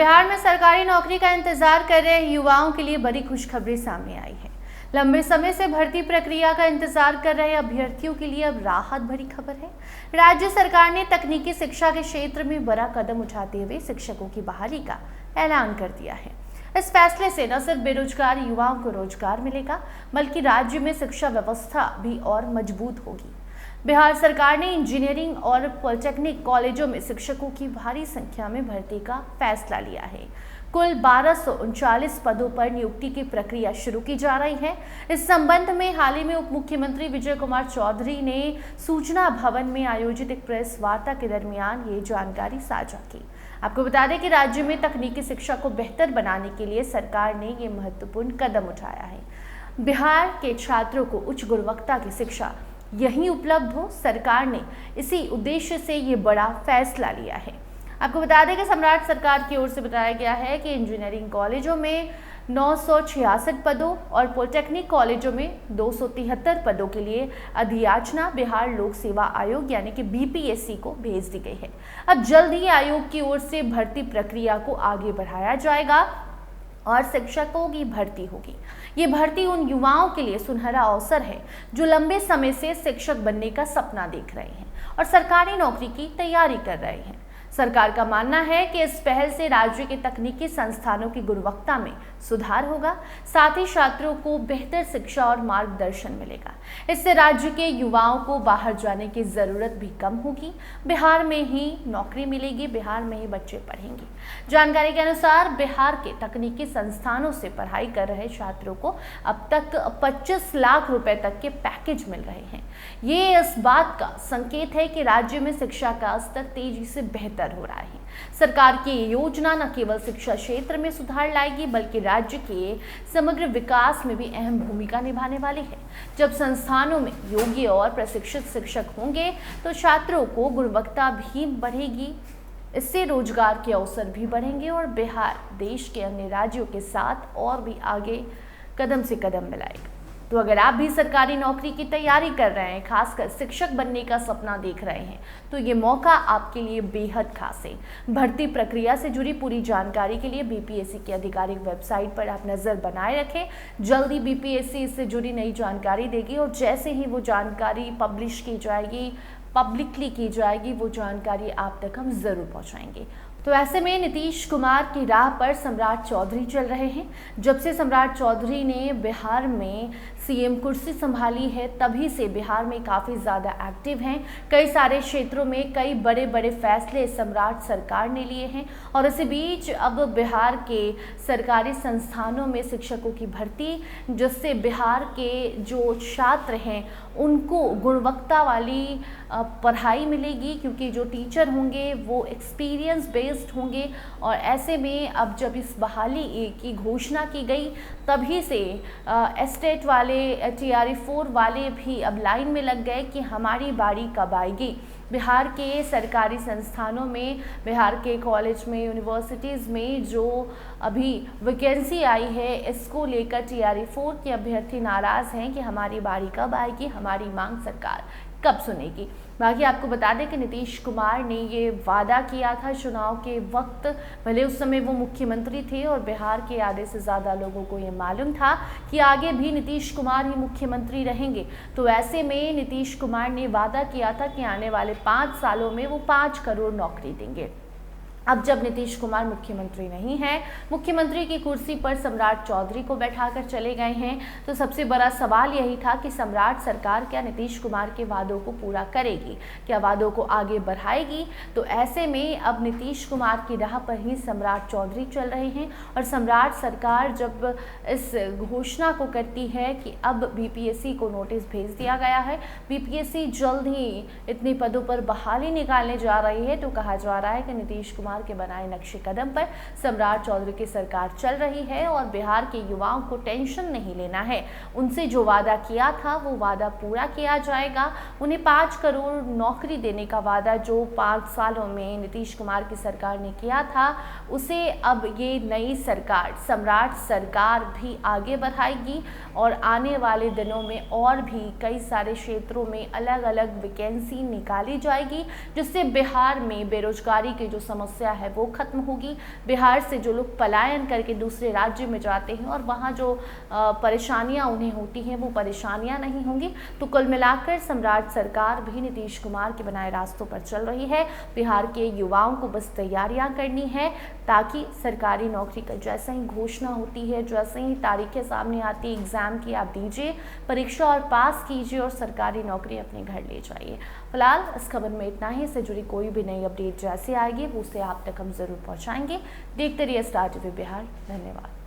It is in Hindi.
बिहार में सरकारी नौकरी का इंतजार कर रहे युवाओं के लिए बड़ी खुशखबरी सामने आई है। लंबे समय से भर्ती प्रक्रिया का इंतजार कर रहे अभ्यर्थियों के लिए अब राहत भरी खबर है। राज्य सरकार ने तकनीकी शिक्षा के क्षेत्र में बड़ा कदम उठाते हुए शिक्षकों की बहाली का ऐलान कर दिया है। इस फैसले से न सिर्फ बेरोजगार युवाओं को रोजगार मिलेगा, बल्कि राज्य में शिक्षा व्यवस्था भी और मजबूत होगी। बिहार सरकार ने इंजीनियरिंग और पॉलिटेक्निक कॉलेजों में शिक्षकों की भारी संख्या में भर्ती का फैसला लिया है। कुल 1239 पदों पर नियुक्ति की प्रक्रिया शुरू की जा रही है। इस संबंध में हाल ही में उप मुख्यमंत्री विजय कुमार चौधरी ने सूचना भवन में आयोजित एक प्रेस वार्ता के दरमियान ये जानकारी साझा की। आपको बता दें कि राज्य में तकनीकी शिक्षा को बेहतर बनाने के लिए सरकार ने ये महत्वपूर्ण कदम उठाया है। बिहार के छात्रों को उच्च गुणवत्ता की शिक्षा यहीं उपलब्ध हो, सरकार ने इसी उद्देश्य से ये बड़ा फैसला लिया है। आपको बता दें कि सम्राट सरकार की ओर से बताया गया है कि इंजीनियरिंग कॉलेजों में 966 पदों और पॉलिटेक्निक कॉलेजों में 273 पदों के लिए अधियाचना बिहार लोक सेवा आयोग यानी कि बीपीएससी को भेज दी गई है। अब जल्द ही आयोग की ओर से भर्ती प्रक्रिया को आगे बढ़ाया जाएगा और शिक्षकों की भर्ती होगी। ये भर्ती उन युवाओं के लिए सुनहरा अवसर है जो लंबे समय से शिक्षक बनने का सपना देख रहे हैं और सरकारी नौकरी की तैयारी कर रहे हैं। सरकार का मानना है कि इस पहल से राज्य के तकनीकी संस्थानों की गुणवत्ता में सुधार होगा, साथ ही छात्रों को बेहतर शिक्षा और मार्गदर्शन मिलेगा। इससे राज्य के युवाओं को बाहर जाने की जरूरत भी कम होगी। बिहार में ही नौकरी मिलेगी, बिहार में ही बच्चे पढ़ेंगे। जानकारी के अनुसार बिहार के तकनीकी संस्थानों से पढ़ाई कर रहे छात्रों को अब तक 25 लाख रुपए तक के पैकेज मिल रहे हैं। ये इस बात का संकेत है कि राज्य में शिक्षा का स्तर तेजी से बेहतर हो रहा है। सरकार की योजना न केवल शिक्षा क्षेत्र में सुधार लाएगी, बल्कि राज्य के समग्र विकास में भी अहम भूमिका निभाने वाली है। जब संस्थानों में योग्य और प्रशिक्षित शिक्षक होंगे तो छात्रों को गुणवत्ता भी बढ़ेगी, इससे रोजगार के अवसर भी बढ़ेंगे और बिहार देश के अन्य राज्यों के साथ और भी आगे कदम से कदम मिलाएगा। तो अगर आप भी सरकारी नौकरी की तैयारी कर रहे हैं, खासकर शिक्षक बनने का सपना देख रहे हैं, तो ये मौका आपके लिए बेहद खास है। भर्ती प्रक्रिया से जुड़ी पूरी जानकारी के लिए बीपीएससी की आधिकारिक वेबसाइट पर आप नज़र बनाए रखें। जल्दी बीपीएससी इससे जुड़ी नई जानकारी देगी और जैसे ही वो जानकारी पब्लिश की जाएगी, पब्लिकली की जाएगी, वो जानकारी आप तक हम ज़रूर पहुँचाएंगे। तो ऐसे में नीतीश कुमार की राह पर सम्राट चौधरी चल रहे हैं। जब से सम्राट चौधरी ने बिहार में सीएम कुर्सी संभाली है, तभी से बिहार में काफ़ी ज़्यादा एक्टिव हैं। कई सारे क्षेत्रों में कई बड़े बड़े फैसले सम्राट सरकार ने लिए हैं और इसी बीच अब बिहार के सरकारी संस्थानों में शिक्षकों की भर्ती, जिससे बिहार के जो छात्र हैं उनको गुणवत्ता वाली पढ़ाई मिलेगी, क्योंकि जो टीचर होंगे वो एक्सपीरियंस बेस्ड होंगे। और ऐसे में अब जब इस बहाली की घोषणा की गई, तभी से एस्टेट वाले, TRE 4 वाले भी अब लाइन में लग गए कि हमारी बारी कब आएगी। बिहार के सरकारी संस्थानों में, बिहार के कॉलेज में, यूनिवर्सिटीज़ में जो अभी वैकेंसी आई है, इसको लेकर TRE 4 के अभ्यर्थी नाराज़ हैं कि हमारी बारी कब आएगी, हमारी मांग सरकार कब सुनेगी। बाकी आपको बता दें कि नीतीश कुमार ने ये वादा किया था चुनाव के वक्त, भले उस समय वो मुख्यमंत्री थे और बिहार के आधे से ज़्यादा लोगों को ये मालूम था कि आगे भी नीतीश कुमार ही मुख्यमंत्री रहेंगे। तो ऐसे में नीतीश कुमार ने वादा किया था कि आने वाले 5 सालों में वो 5 करोड़ नौकरी देंगे। अब जब नीतीश कुमार मुख्यमंत्री नहीं है, मुख्यमंत्री की कुर्सी पर सम्राट चौधरी को बैठाकर चले गए हैं, तो सबसे बड़ा सवाल यही था कि सम्राट सरकार क्या नीतीश कुमार के वादों को पूरा करेगी, क्या वादों को आगे बढ़ाएगी। तो ऐसे में अब नीतीश कुमार की राह पर ही सम्राट चौधरी चल रहे हैं और सम्राट सरकार जब इस घोषणा को करती है कि अब बीपीएससी को नोटिस भेज दिया गया है, बीपीएससी जल्द ही इतने पदों पर बहाली निकालने जा रही है, तो कहा जा रहा है कि नीतीश कुमार के बनाए नक्शे कदम पर सम्राट चौधरी की सरकार चल रही है और बिहार के युवाओं को टेंशन नहीं लेना है। उनसे जो वादा किया था वो वादा पूरा किया जाएगा। उन्हें 5 करोड़ नौकरी देने का वादा जो 5 सालों में नीतीश कुमार की सरकार ने किया था, उसे अब ये नई सरकार, सम्राट सरकार भी आगे बढ़ाएगी और आने वाले दिनों में और भी कई सारे क्षेत्रों में अलग अलग वैकेंसी निकाली जाएगी, जिससे बिहार में बेरोजगारी की जो समस्या समस्या है वो खत्म होगी। बिहार से जो लोग पलायन करके दूसरे राज्य में जाते हैं और वहाँ जो परेशानियाँ उन्हें होती हैं वो परेशानियाँ नहीं होंगी। तो कुल मिलाकर सम्राट सरकार भी नीतीश कुमार के बनाए रास्तों पर चल रही है। बिहार के युवाओं को बस तैयारियां करनी है ताकि सरकारी नौकरी का जैसे ही घोषणा होती है, जैसे ही तारीखें सामने आती है एग्जाम की, आप दीजिए परीक्षा और पास कीजिए और सरकारी नौकरी अपने घर ले जाइए। फिलहाल इस खबर में इतना ही। इससे जुड़ी कोई भी नई अपडेट जैसे आएगी वो उसे आप तक हम जरूर पहुंचाएंगे। देखते रहिए स्टार टीवी बिहार। धन्यवाद।